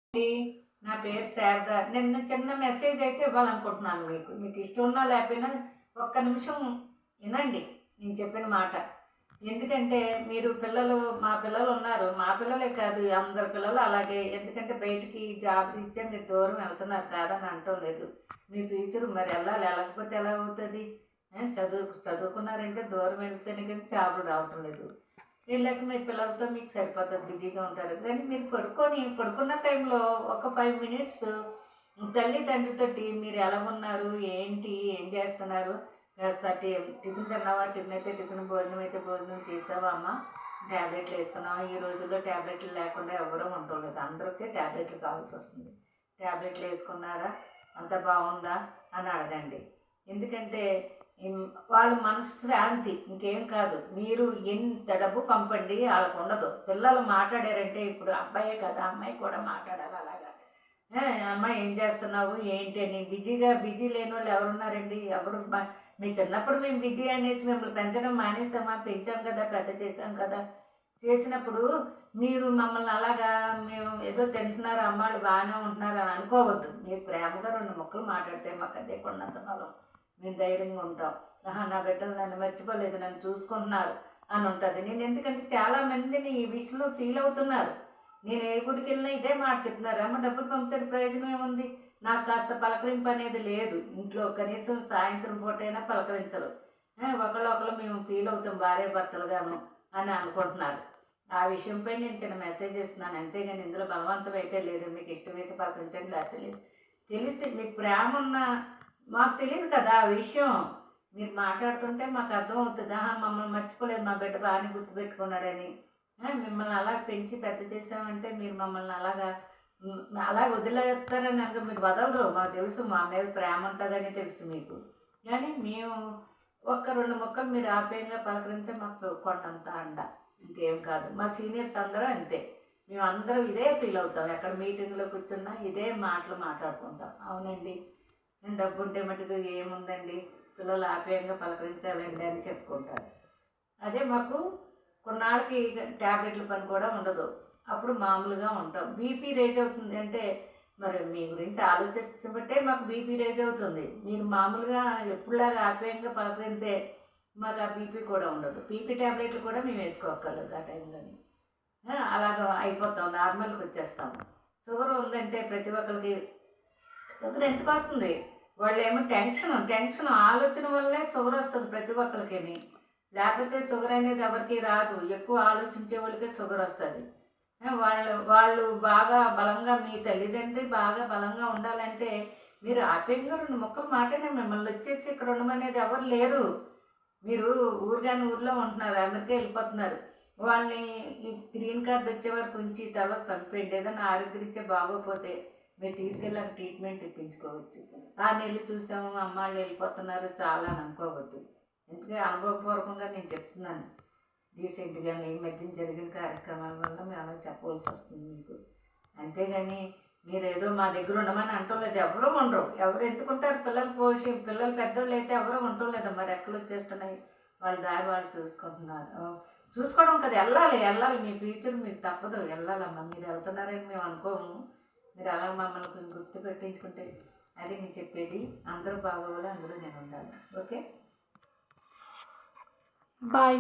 అండి. నా పేరు శారద. నేను చిన్న మెసేజ్ అయితే ఇవ్వాలనుకుంటున్నాను మీకు. మీకు ఇష్టం ఉన్నా లేకపోయినా ఒక్క నిమిషం వినండి నేను చెప్పిన మాట. ఎందుకంటే మీరు మా పిల్లలు ఉన్నారు. మా పిల్లలే కాదు అందరి పిల్లలు అలాగే. ఎందుకంటే బయటికి జాబ్ రీత్యా మీరు దూరం వెళ్తున్నారు కాదని అనటం లేదు. మీ ఫ్యూచర్ మరి వెళ్ళాలి. వెళ్ళకపోతే ఎలా అవుతుంది? చదువుకున్నారంటే దూరం వెళ్తేనే కానీ జాబులు రావటం లేదు. వీళ్ళకి మీ పిల్లలతో మీకు సరిపోతుంది, బిజీగా ఉంటారు. కానీ మీరు పడుకున్న టైంలో ఒక 5 మినిట్స్ తల్లిదండ్రులతోటి మీరు ఎలా ఉన్నారు, ఏంటి, ఏం చేస్తున్నారు, కాస్త టిఫిన్ తిన్నావా, టిఫిన్ అయితే టిఫిన్, భోజనం అయితే భోజనం చేసావా అమ్మ, ట్యాబ్లెట్లు వేసుకున్నావా. ఈ రోజుల్లో ట్యాబ్లెట్లు లేకుండా ఎవరూ ఉండలేదు. అందరికీ ట్యాబ్లెట్లు కావాల్సి వస్తుంది. ట్యాబ్లెట్లు వేసుకున్నారా, అంత బాగుందా అని అడగండి. ఎందుకంటే వాళ్ళ మనశ్శాంతి ఇంకేం కాదు. మీరు ఎంత డబ్బు పంపండి వాళ్ళకు ఉండదు. పిల్లలు మాట్లాడారంటే ఇప్పుడు అబ్బాయే కదా, అమ్మాయి కూడా మాట్లాడాలి అలాగా. అమ్మాయి ఏం చేస్తున్నావు ఏంటి అని. బిజీ లేని వాళ్ళు ఎవరున్నారండి? ఎవరు? మీ చిన్నప్పుడు మేము బిజీ అనేసి మిమ్మల్ని పెంచడం మానేసామా? పెంచాం కదా, పెద్ద చేసాం కదా. చేసినప్పుడు మీరు మమ్మల్ని అలాగా మేము ఏదో తింటున్నారు, అమ్మాళ్ళు బాగానే ఉంటున్నారు అని అనుకోవద్దు. మీరు ప్రేమగా 2 ముక్కలు మాట్లాడితే మాకు అదే కొన్నంత బలం. మేము ధైర్యంగా ఉంటాం. నా బిడ్డలు నన్ను మర్చిపోలేదు, నన్ను చూసుకుంటున్నారు అని ఉంటుంది. నేను ఎందుకంటే చాలామందిని ఈ విషయంలో ఫీల్ అవుతున్నారు. నేను ఏ గుడికి వెళ్ళినా ఇదే మాట చెప్తున్నారు. అమ్మ డబ్బులు పంపితే ప్రయోజనం ఏముంది, నాకు కాస్త పలకరింపు అనేది లేదు ఇంట్లో. కనీసం సాయంత్రం పూటైనా పలకరించరు. ఒకళ్ళు మేము ఫీల్ అవుతాం భార్యాభర్తలుగాను అని అనుకుంటున్నారు. ఆ విషయంపై నేను చిన్న మెసేజ్ ఇస్తున్నాను అంతేగాని ఇందులో బలవంతం అయితే లేదు. మీకు ఇష్టమైతే పలకరించండి, లేకపోతే లేదు. తెలిసి మీకు ప్రేమ ఉన్న మాకు తెలియదు కదా ఆ విషయం. మీరు మాట్లాడుతుంటే మాకు అర్థమవుతుంది. మమ్మల్ని మర్చిపోలేదు, మా బిడ్డ బాగానే గుర్తుపెట్టుకున్నాడని. మిమ్మల్ని అలా పెంచి పెద్ద చేసామంటే మీరు మమ్మల్ని అలా వదిలేస్తారని అనుకో. మీరు వదలరు, మాకు తెలుసు. మా మీద ప్రేమ ఉంటుందని తెలుసు మీకు. కానీ మేము ఒక్క 2 ముక్కలు మీరు ఆప్యాయంగా పలకరిస్తే మాకు కొండంత అండ, ఇంకేం కాదు. మా సీనియర్స్ అందరూ అంతే. మేమందరం ఇదే ఫీల్ అవుతాం. ఎక్కడ మీటింగ్లో కూర్చున్నా ఇదే మాటలు మాట్లాడుకుంటాం. అవునండి, నేను డబ్బు ఉంటే మటుకు ఏముందండి, పిల్లలు ఆప్యాయంగా పలకరించాలండి అని చెప్పుకుంటారు. అదే మాకు కొన్నాళ్ళకి ట్యాబ్లెట్ల పని కూడా ఉండదు. అప్పుడు మామూలుగా ఉంటాం. బీపీ రేజ్ అవుతుంది అంటే మరి మీ గురించి ఆలోచించబట్టే మాకు బీపీ రేజ్ అవుతుంది. మీరు మామూలుగా ఎప్పుడులాగా ఆప్యాయంగా పలకరిస్తే మాకు ఆ బీపీ కూడా ఉండదు. బీపీ ట్యాబ్లెట్లు కూడా మేము వేసుకోక్కర్లేదు ఆ టైంలోని. అలాగ అయిపోతాం, నార్మల్కి వచ్చేస్తాము. షుగర్ ఉందంటే ప్రతి ఒక్కరికి షుగర్ ఎందుకు వస్తుంది? వాళ్ళు ఏమో టెన్షన్ ఆలోచన వల్లే షుగర్ వస్తుంది ప్రతి ఒక్కరికి. లేకపోతే షుగర్ అనేది ఎవరికి రాదు. ఎక్కువ ఆలోచించే వాళ్ళకే షుగర్ వస్తుంది. వాళ్ళు బాగా బలంగా, మీ తల్లిదండ్రి బాగా బలంగా ఉండాలంటే మీరు ఆప్యాయంగా 2 ముక్కలు మాట్లాడినా మిమ్మల్ని వచ్చేసి ఇక్కడ ఉండమనేది ఎవరు లేరు. మీరు ఊర్లో ఉంటున్నారు, అమెరికా వెళ్ళిపోతున్నారు. వాళ్ళని ఈ గ్రీన్ కార్డు వచ్చే వరకు ఉంచి తర్వాత పంపేయండి. ఏదైనా ఆరోగ్యరీత్యా బాగోపోతే మీరు తీసుకెళ్ళి అక్కడ ట్రీట్మెంట్ ఇప్పించుకోవచ్చు. 6 నెలలు చూసాము, అమ్మాళ్ళు వెళ్ళిపోతున్నారు చాలా అని అనుకోవద్దు. ఎందుకంటే అనుభవపూర్వకంగా నేను చెప్తున్నాను. రీసెంట్గా ఈ మధ్యన జరిగిన కార్యక్రమాల వల్ల మేము అలా చెప్పవలసి వస్తుంది మీకు. అంతేగాని మీరు ఏదో మా దగ్గర ఉండమని అంటం లేదు. ఎవరూ ఉండరు. ఎవరు ఎందుకుంటారు? పిల్లలు పెద్దోళ్ళు అయితే ఎవరూ ఉండటం లేదు. మరి ఎక్కలు వచ్చేస్తున్నాయి, వాళ్ళ దారి వాళ్ళు చూసుకోవడం కదా. వెళ్ళాలి. మీ ఫ్యూచర్ మీకు తప్పదు, వెళ్ళాలమ్మా. మీరు వెళ్తున్నారని మేము అనుకోము. మీరు అలా మమ్మల్ని గుర్తు పెట్టించుకుంటే అది నేను చెప్పేది. అందరూ బాగోవాలి, అందులో నేను ఉండాలి. Okay, bye.